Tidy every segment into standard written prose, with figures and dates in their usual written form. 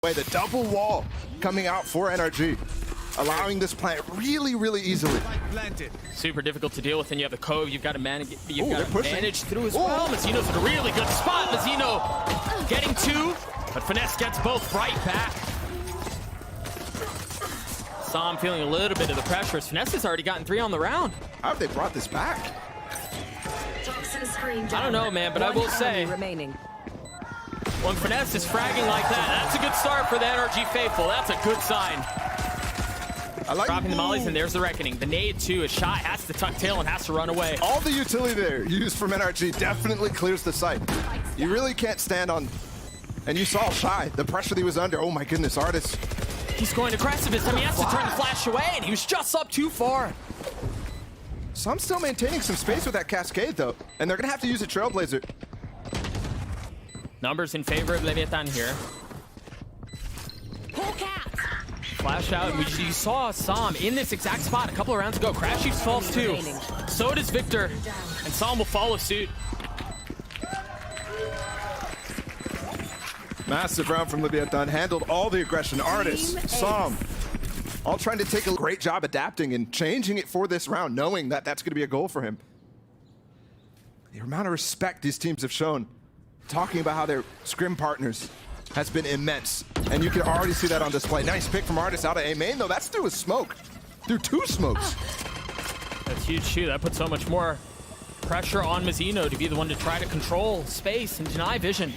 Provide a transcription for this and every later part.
The double wall coming out for NRG, allowing this plant really easily. Super difficult to deal with, and you have the Cove. You've got to manage. You've got to pushing. manage through as well. Mazzino's in a really good spot. Mazzino getting two, but Finesse gets both right back. Sam feeling a little bit of the pressure as Finesse has already gotten 3 on the round. How have they brought this back? I don't know, man, but I will say, when Finesse is fragging like that, that's a good start for the NRG faithful. That's a good sign. I like dropping the mollies, and there's the reckoning. The nade too. A shot has to tuck tail and has to run away. All the utility there used from NRG definitely clears the site. You really can't stand on, and you saw Shy, the pressure that he was under. Oh my goodness, Artist. He's going aggressive this time. He has to turn the flash away, and he was just up too far. So I'm still maintaining some space with that Cascade though, and they're gonna have to use a Trailblazer. Numbers in favor of Leviathan here. Flash out. You saw Sam in this exact spot a couple of rounds ago. Crash Chiefs falls too. So does Victor. And Sam will follow suit. Massive round from Leviathan. Handled all the aggression. Artist, Sam, all trying to take a great job adapting and changing it for this round, knowing that that's going to be a goal for him. The amount of respect these teams have shown, talking about how they're scrim partners, has been immense. And you can already see that on display. Nice pick from Artist out of A main, though. That's through a smoke. Through 2 smokes. That's huge shoot. That puts so much more pressure on Mazzino to be the one to try to control space and deny vision.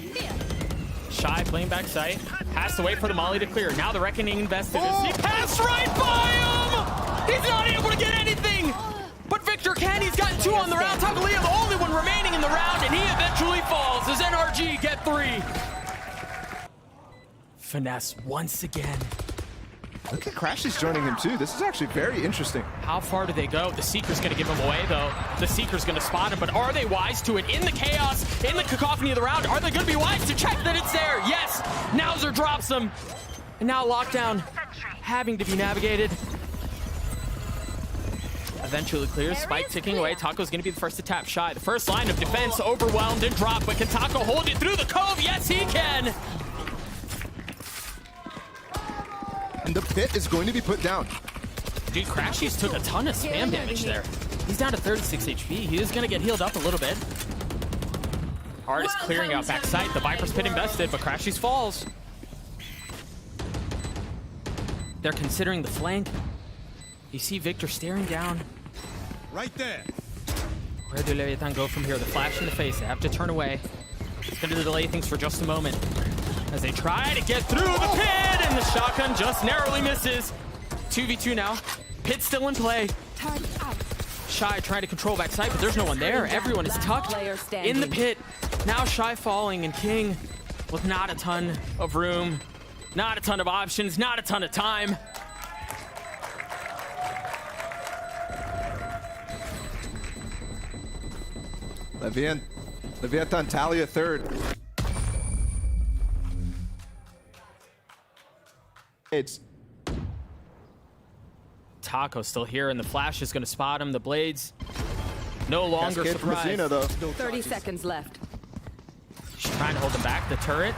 Shy playing back sight. Has to wait for the molly to clear. Now the reckoning invested. He passed right by him! He's not able to get anything! But Victor can. He's gotten 2 on the round. Tagalia, the only one remaining in the round, and he eventually falls as NRG get 3. Finesse once again. Look at Crashy's joining him too. This is actually very interesting. How far do they go? The Seeker's gonna give him away though. The Seeker's gonna spot him, but are they wise to it? In the chaos, in the cacophony of the round, are they gonna be wise to check that it's there? Yes! Nowser drops them. And now Lockdown having to be navigated. Eventually clears, Spike ticking away. Taco's gonna be the first to tap Shy. The first line of defense overwhelmed and dropped, but can Taco hold it through the Cove? Yes, he can! And the pit is going to be put down. Dude, Crashies took a ton of spam damage there. He's down to 36 HP. He is gonna get healed up a little bit. Artist clearing out backside. The Viper's pit invested, but Crashies falls. They're considering the flank. You see Victor staring down. Right there. Where do Leviathan go from here? The flash in the face. They have to turn away. It's gonna delay things for just a moment as they try to get through the pit, and the shotgun just narrowly misses. 2v2 now. Pit still in play. Shy trying to control backside, but there's no one there. Everyone is tucked in the pit. Now Shy falling, and King with not a ton of room, not a ton of options, not a ton of time. Leviathan Talia 3rd. It's Taco still here, and the flash is going to spot him. The blades no longer surprised. Mazzino, though. 30 seconds left. She's trying to hold him back. The turret,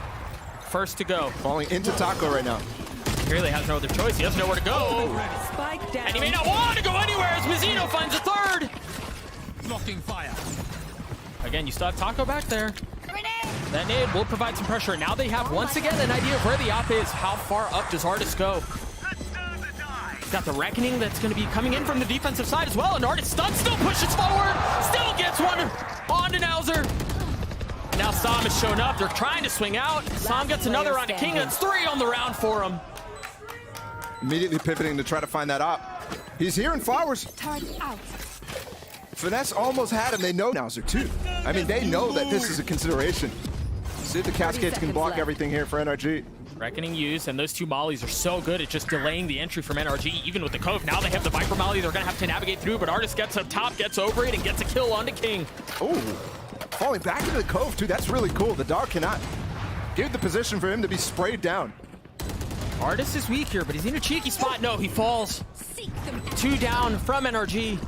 first to go. Falling into Taco right now. He really has no other choice. He doesn't know where to go. Spike down. And he may not want to go anywhere as Mazzino finds a 3rd. Blocking fire. Again, you still have Taco back there. That nade will provide some pressure. Now they have, once again, an idea of where the op is. How far up does Artist go? He's got the Reckoning that's going to be coming in from the defensive side as well. And Artist stun still pushes forward. Still gets one on to Nowser. And now Sam has shown up. They're trying to swing out. Sam gets another on to King. That's 3 on the round for him. Immediately pivoting to try to find that op. He's here in Flowers. Finesse almost had him. They know Nowser too. I mean, they know that this is a consideration. See if the Cascades can block everything here for NRG. Reckoning used, and those 2 mollies are so good at just delaying the entry from NRG, even with the Cove. Now they have the Viper molly they're going to have to navigate through, but Artist gets up top, gets over it, and gets a kill onto King. Oh, falling back into the Cove too. That's really cool. The dog cannot give the position for him to be sprayed down. Artist is weak here, but he's in a cheeky spot. No, he falls. 2 down from NRG.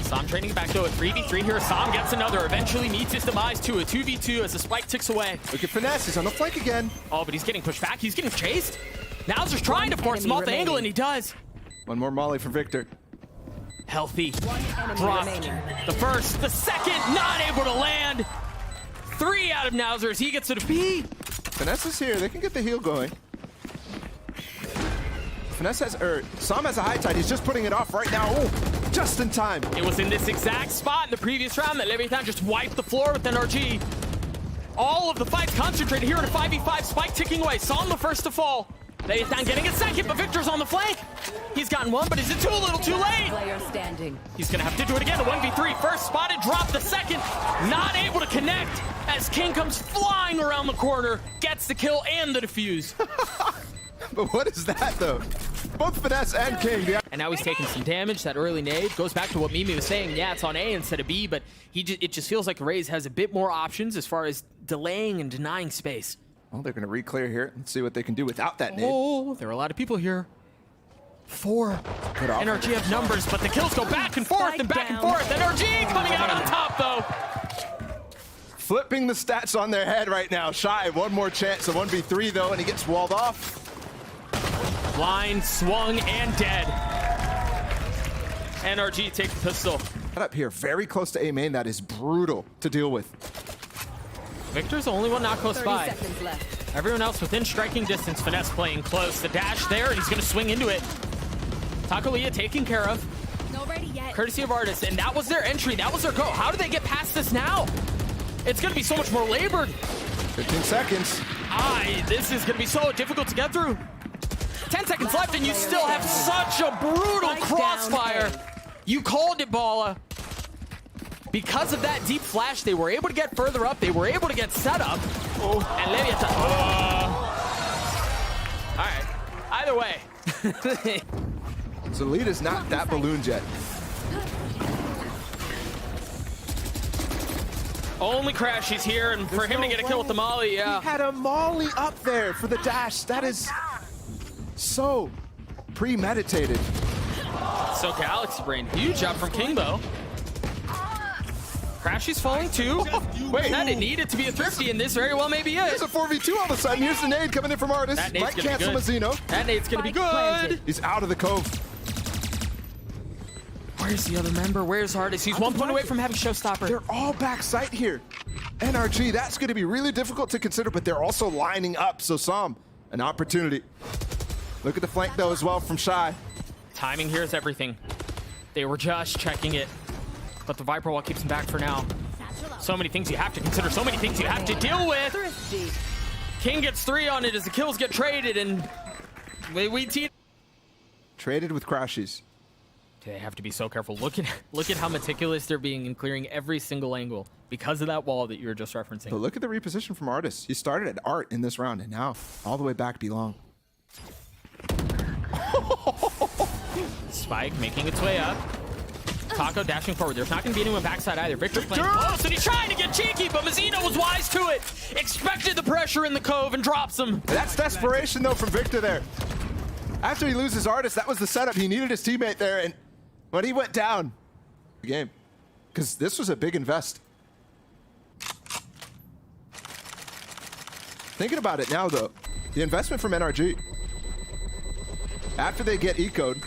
Sam training back though. A 3v3 here. Sam gets another. Eventually meets his demise to a 2v2 as the spike ticks away. Look at Finesse. He's on the flank again. Oh, but he's getting pushed back. He's getting chased. Nowzer's trying to force him off the angle, and he does. One more molly for Victor. Healthy. Enemy Dropped. remaining. The first, the second, not able to land. 3 out of Nowzer as he gets to the B. Finesse is here. They can get the heal going. Finesse has, Sam has a high tide. He's just putting it off right now. Oh, just in time. It was in this exact spot in the previous round that Leviathan just wiped the floor with NRG. All of the fights concentrated here in a 5v5, spike ticking away. Sam the first to fall. Leviathan getting a second, but Victor's on the flank. He's gotten one, but is it too little too late? Player standing. He's gonna have to do it again. The 1v3, first spotted, drop the second. Not able to connect as King comes flying around the corner, gets the kill and the defuse. But what is that, though? Both Finesse and King. And now he's taking some damage. That early nade goes back to what Mimi was saying. Yeah, it's on A instead of B, but it just feels like Raze has a bit more options as far as delaying and denying space. Well, they're going to re-clear here and see what they can do without that nade. Oh, there are a lot of people here. 4. NRG have numbers, but the kills go back and forth and back and forth. NRG coming out on top, though. Flipping the stats on their head right now. Shy, one more chance. A 1v3, though, and he gets walled off. Blind, swung, and dead. NRG take the pistol. Up here, very close to A main. That is brutal to deal with. Victor's the only one not close 30 by. seconds left. Everyone else within striking distance. Finesse playing close. The dash there, and he's going to swing into it. Taco Leah taken care of. Not ready yet. Courtesy of Artis, and that was their entry. That was their go. How do they get past this now? It's going to be so much more labored. 15 seconds. This is going to be so difficult to get through. 10 seconds left, and you still have such a brutal crossfire. You called it, Bala. Because of that deep flash, they were able to get further up. They were able to get set up. Oh. And Leviathan. All right. Either way. So lead is not that ballooned yet. Only Crash, he's here, and for him to get a kill with the molly, yeah. He had a molly up there for the dash. That is so premeditated. So Galaxy Brain, huge up from King, though. Crashy's falling too. Wait, that it needed to be a thrifty, and this very well may be it. There's a 4v2 all of a sudden. Here's the nade coming in from Artis. That nade's Might gonna be cancel good. Mazzino. That nade's gonna be good. He's out of the cove. Where's the other member? Where's Artis? He's 1 point away from having Showstopper. They're all backside here. NRG, that's going to be really difficult to consider, but they're also lining up. So Sam, an opportunity. Look at the flank, though, as well from Shy. Timing here is everything. They were just checking it, but the Viper Wall keeps him back for now. So many things you have to consider, so many things you have to deal with. Thrifty. King gets 3 on it as the kills get traded, and we Traded with Crashies. they have to be so careful. Look at how meticulous they're being in clearing every single angle because of that wall that you were just referencing. But look at the reposition from Artis. He started at Art in this round, and now all the way back Belong. Spike making its way up. Taco dashing forward. There's not going to be anyone backside either. Victor playing close, and he's trying to get cheeky, but Mazzino was wise to it. Expected the pressure in the cove and drops him. That's desperation, though, from Victor there. After he loses Artis, that was the setup. He needed his teammate there, and when he went down, the game. Because this was a big invest. Thinking about it now, though, the investment from NRG. After they get eco'd,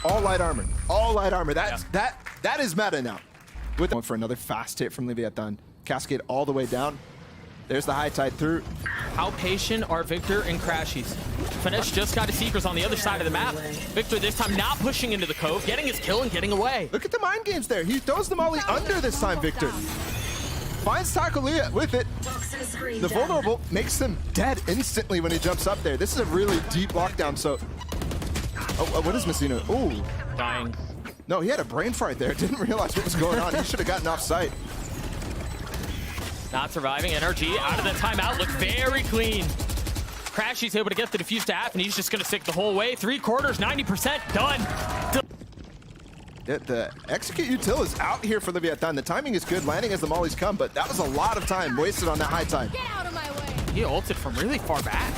all light armor. All light armor. That is meta now. With going for another fast hit from Leviathan. Cascade all the way down. There's the high tide through. How patient are Victor and Crashies? Finesse just got his Seekers on the other side of the map. Victor this time not pushing into the cove, getting his kill and getting away. Look at the mind games there. He throws the molly under this time, Victor. Finds Taco Leah with it. The vulnerable makes them dead instantly when he jumps up there. This is a really deep lockdown, so... Oh, what is Mazzino? Ooh. Dying. No, he had a brain fart there. Didn't realize what was going on. He should have gotten off site. Not surviving. NRG out of the timeout. Look very clean. Crashy's able to get the defuse to half, and he's just going to stick the whole way. 3/4, 90%. Done. The execute util is out here for Leviathan. The timing is good, landing as the mollies come, but that was a lot of time wasted on that high tide. Get out of my way. He ulted from really far back.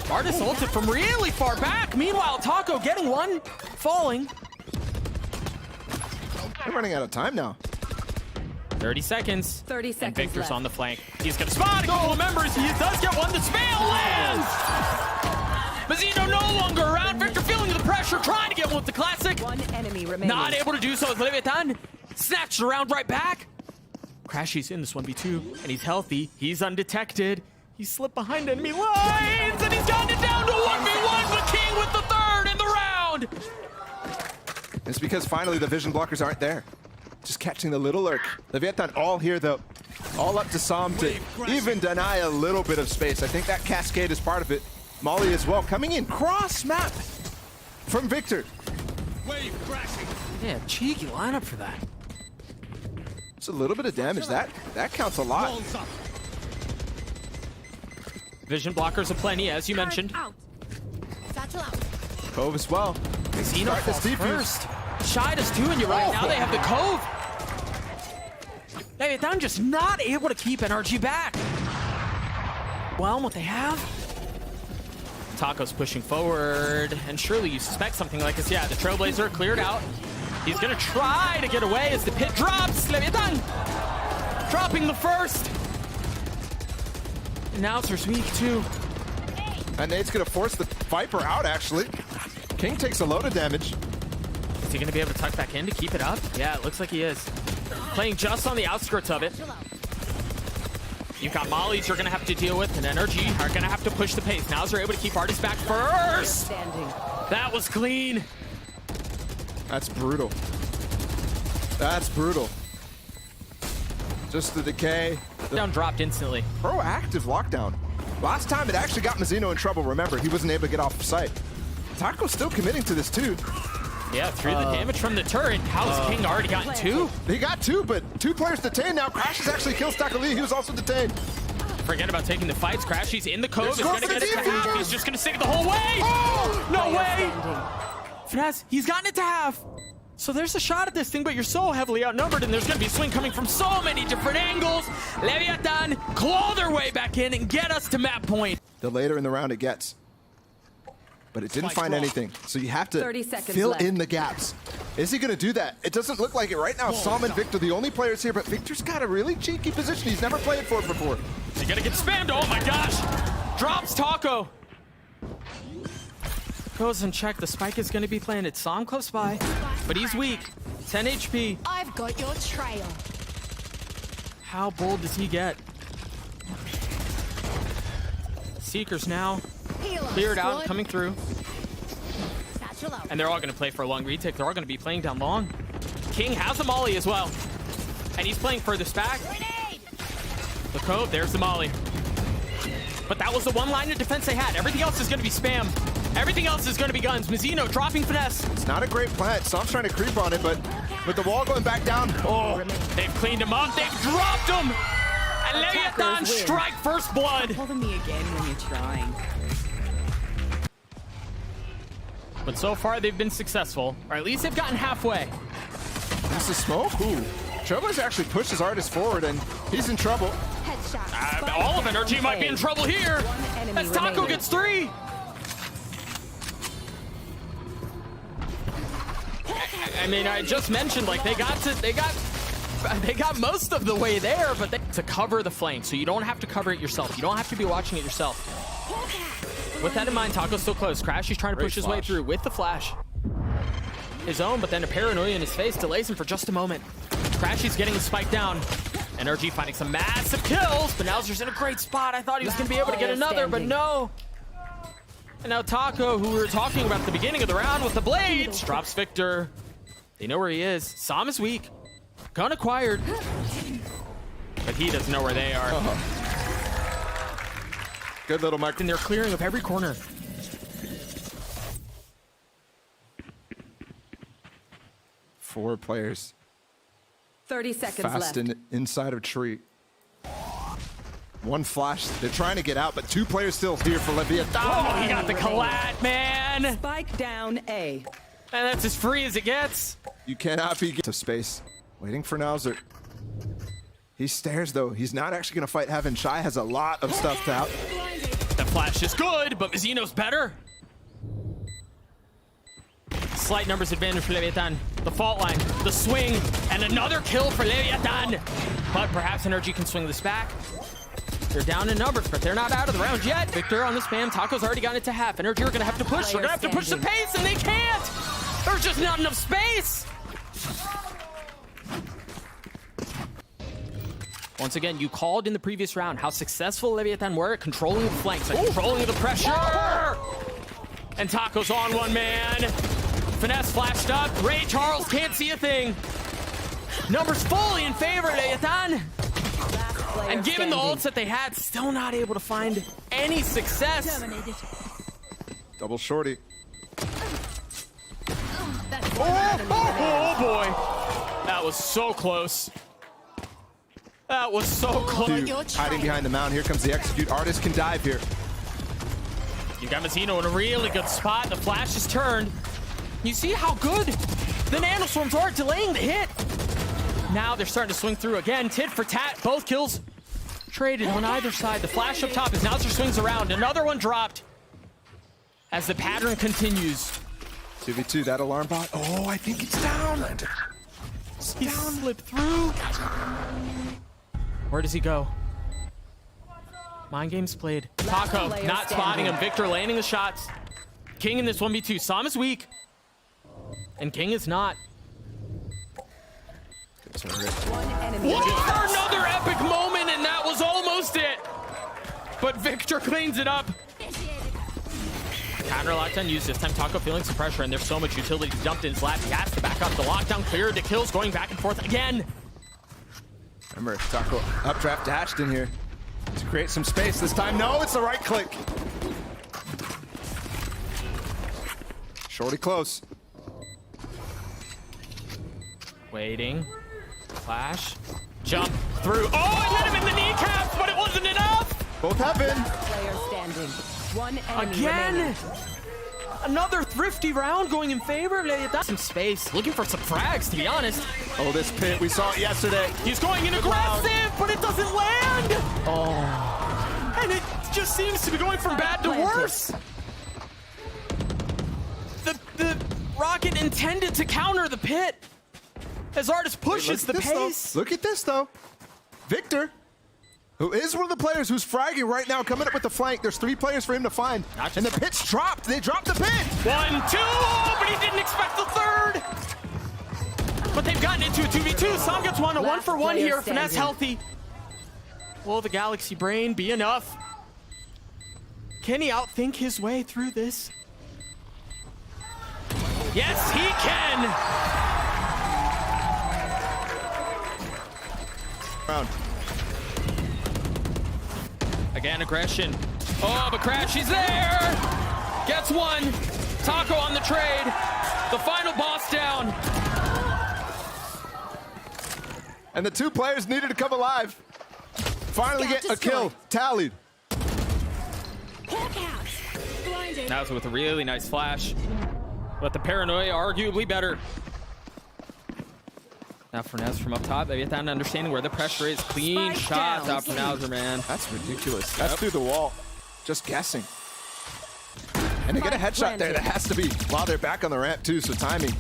Artis ulted from really far back. Meanwhile, Taco getting one, falling. We're running out of time now. 30 seconds. 30 And seconds Victor's left. on the flank. He's gonna spot a couple of members. He does get one. The spell lands! Mazzino no longer around. Victor feeling the pressure, trying to get one with the classic. One enemy remaining. Not able to do so as Leviathan snatched around right back. Crashy's in this 1v2, and he's healthy. He's undetected. He slipped behind enemy lines, and he's gotten it down to 1v1 with King with the third in the round. It's because finally the vision blockers aren't there. Just catching the little lurk. Leviathan all here though. All up to Sam to even deny a little bit of space. I think that cascade is part of it. Molly as well, coming in cross map from Victor. Wave crashing. Yeah, cheeky lineup for that. It's a little bit of damage. That counts a lot. Walls up. Vision blockers aplenty, as you mentioned. Out. Satchel out. Cove as well. Zeno Start this falls defuse. first. Shy does too, and you're right. Now they have the Cove. Leviathan just not able to keep NRG back. Well, what they have. Taco's pushing forward, and surely you suspect something like this. Yeah, the Trailblazer cleared out. He's gonna try to get away as the pit drops. Leviathan dropping the first. Announcer's weak too. And Nate's gonna force the Viper out actually. King takes a load of damage. Is he gonna be able to tuck back in to keep it up? Yeah, it looks like he is. Playing just on the outskirts of it. You've got Mollies you're gonna have to deal with, and NRG are gonna have to push the pace. Now they're able to keep Artist back first. Standing. That was clean. That's brutal. That's brutal. Just the decay. The Down dropped instantly. proactive lockdown. Last time it actually got Mazzino in trouble. Remember, he wasn't able to get off site. Taco's still committing to this too. Yeah, through the damage from the turret. How's King already gotten two? He got two, but two players detained now. Crashes actually kills Taco Lee. He was also detained. Forget about taking the fights. Crashy's in the Cove. Let's He's go gonna for get the it to half. defuse. He's just gonna stick it the whole way. Oh! No way. Standing. Finesse, he's gotten it to half. So there's a shot at this thing, but you're so heavily outnumbered, and there's going to be a swing coming from so many different angles. Leviathan claw their way back in and get us to map point. The later in the round it gets. But it didn't find anything. So you have to 30 seconds fill left. in the gaps. Is he going to do that? It doesn't look like it right now. Sam and Victor, the only players here, but Victor's got a really cheeky position. He's never played for it before. He's going to get spammed. Oh my gosh. Drops Taco. Goes and check. The spike is going to be planted. Sam close by, but he's weak. 10 HP. I've got your trail. How bold does he get? Seekers now Heal up, cleared out, squad. coming through. Satchel out. And they're all going to play for a long retake. They're all going to be playing down long. King has the molly as well. And he's playing furthest back. Grenade. The Cove, there's the molly. But that was the one line of defense they had. Everything else is going to be spam. Everything else is going to be guns. Mazzino dropping finesse. It's not a great plant. Sam's trying to creep on it, but with the wall going back down. Oh, they've cleaned him up. They've dropped him. And Leviathan Attackers win. strike first blood. Holding me again when you're trying. But so far, they've been successful. Or at least they've gotten halfway. This is smoke. Ooh. Trailblazer actually pushes Artist forward, and he's in trouble. Headshot. All of NRG might be in trouble here. One enemy As Taco remaining. gets 3. I mean, I just mentioned, like, they got most of the way there, but to cover the flank, so you don't have to cover it yourself. You don't have to be watching it yourself. With that in mind, Taco's still close. Crash is trying to push his way through with the flash. His own, but then a paranoia in his face delays him for just a moment. Crashy's getting the spike down. NRG finding some massive kills, but Nowzer's in a great spot. I thought he was going to be able to get another, but no. And now Taco, who we were talking about at the beginning of the round with the blades, drops Victor. They know where he is. Sam is weak. Gun acquired. But he doesn't know where they are. Good little mic. And they're clearing up every corner. Four players 30 seconds fast left. inside of tree. One flash. They're trying to get out, but two players still here for Leviathan. Oh, he got the collat, man. Spike down A. And that's as free as it gets. You cannot be to space. Waiting for Nowzer. He stares though. He's not actually going to fight Heaven. Shy has a lot of stuff to out. The flash is good, but Mazzino's better. slight numbers advantage for Leviathan. The fault line, the swing, and another kill for Leviathan. But perhaps NRG can swing this back. They're down in numbers, but they're not out of the round yet. Victor on the spam. Taco's already gotten it to half. NRG are gonna have to push. They're gonna have to push the pace, and they can't. There's just not enough space. Once again, you called in the previous round how successful Leviathan were at controlling the flanks, and controlling the pressure. And Taco's on one man. Finesse flashed up. Ray Charles can't see a thing. Numbers fully in favor, Leviathan. And given the ults that they had, still not able to find any success. Terminated. Double shorty. Oh boy. That was so close. That was so close. Dude, hiding behind the mound. Here comes the execute. Artist can dive here. You got Mazzino in a really good spot. The flash is turned. You see how good the nanoswarms are delaying the hit. Now they're starting to swing through again. Tit for tat. Both kills traded on either side. The flash up top as Nauser swings around. Another one dropped as the pattern continues. 2v2, that alarm bot. Oh, I think it's down. He slipped through. Where does he go? Mind games played. Taco not spotting him. Victor landing the shots. King in this 1v2. Sam is weak. And King is not. One enemy. Another epic moment, and that was almost it. But Victor cleans it up. Counter lockdown used this time. Taco feeling some pressure, and there's so much utility dumped in his lap. He has to back up. The lockdown cleared. The kills going back and forth again. Remember, Taco updraft dashed in here to create some space this time. No, it's the right click. Shorty close. Waiting. Flash. Jump through. Oh, it hit him in the kneecaps, but it wasn't enough. Both have been. Player standing. One enemy Again. remaining. Another thrifty round going in favor of Leviathan. Some space. Looking for some frags, to be honest. Oh, this pit. We saw it yesterday. He's going in aggressive, but it doesn't land. Oh. And it just seems to be going from bad to worse. The rocket intended to counter the pit. As Artist pushes the pace. Look at this, though. Victor, who is one of the players who's fragging right now, coming up with the flank. There's 3 players for him to find. And the pit's dropped. They dropped the pit. 1, 2, but he didn't expect the third. But they've gotten into a 2v2. Sam gets one, a 1-for-1 here. Finesse healthy. Will the Galaxy Brain be enough? Can he outthink his way through this? Yes, he can. Round. Again, aggression. Oh, but Crash, he's there. Gets one. Taco on the trade. The final boss down. And the 2 players needed to come alive. Finally get a kill tallied. That was with a really nice flash. But the paranoia arguably better. Now Fernez from up top. Leviathan understanding where the pressure is. Clean shots out from Nauser, man. That's ridiculous. That's through the wall. Just guessing. And to get a headshot there, that has to be while they're back on the ramp too, so timing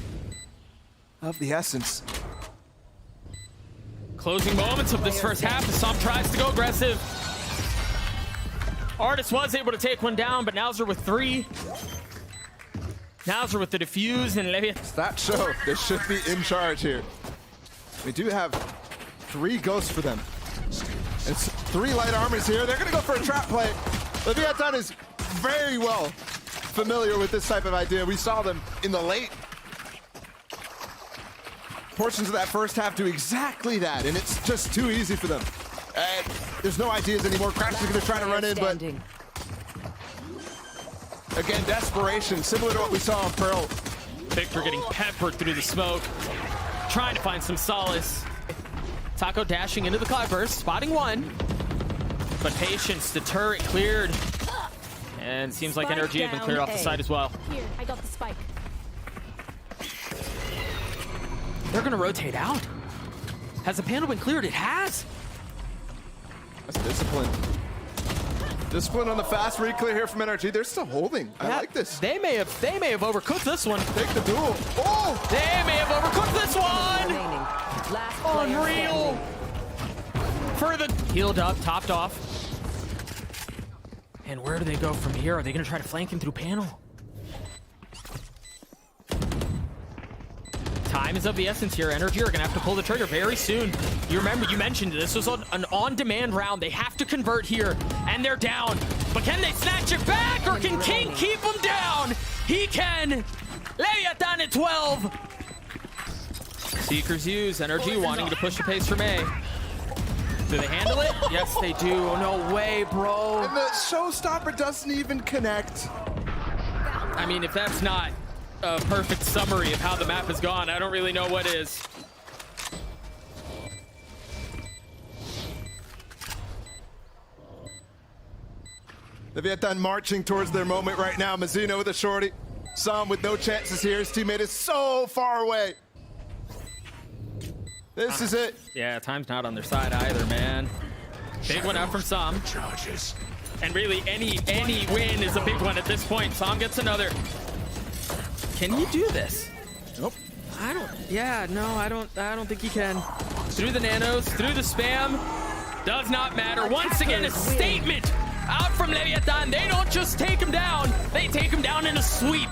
of the essence. Closing moments of this first half. The Sam tries to go aggressive. Artist was able to take one down, but Nauser with 3. Nauser with the defuse, and Leviathan. That show, they should be in charge here. We do have 3 ghosts for them. It's 3 light armors here. They're gonna go for a trap play. Leviathan is very well familiar with this type of idea. We saw them in the late portions of that first half do exactly that, and it's just too easy for them. There's no ideas anymore. Crash is gonna try to run in, but again, desperation, similar to what we saw on Pearl. Victor getting peppered through the smoke, trying to find some solace. Taco dashing into the cloudburst, spotting one, but patience, the turret cleared. And seems like NRG have been cleared off the side as well. Here, I got the spike. They're gonna rotate out. Has the panel been cleared? It has. That's discipline. Discipline on the fast reclear here from NRG. They're still holding. I like this. They may have overcooked this one. Take the duel. Oh! They may have overcooked this one. Remaining. Last player Unreal. standing. For the healed up, topped off. And where do they go from here? Are they gonna try to flank him through panel? Time is of the essence here. NRG are gonna have to pull the trigger very soon. You remember, you mentioned this was an on-demand round. They have to convert here, and they're down. But can they snatch it back, or can King keep them down? He can. Leviathan at 12. Seekers use. NRG wanting to push the pace from A. Do they handle it? Yes, they do. No way, bro. And the showstopper doesn't even connect. I mean, if that's not a perfect summary of how the map has gone, I don't really know what is. Leviathan marching towards their moment right now. Mazzino with a shorty. Sam with no chances here. His teammate is so far away. This is it. Yeah, time's not on their side either, man. Big one out from Sam. Charges. And really, any win is a big one at this point. Sam gets another. Can he do this? Nope. I don't think he can. Through the nanos, through the spam. Does not matter. Once again, a statement out from Leviathan. They don't just take him down, they take him down in a sweep.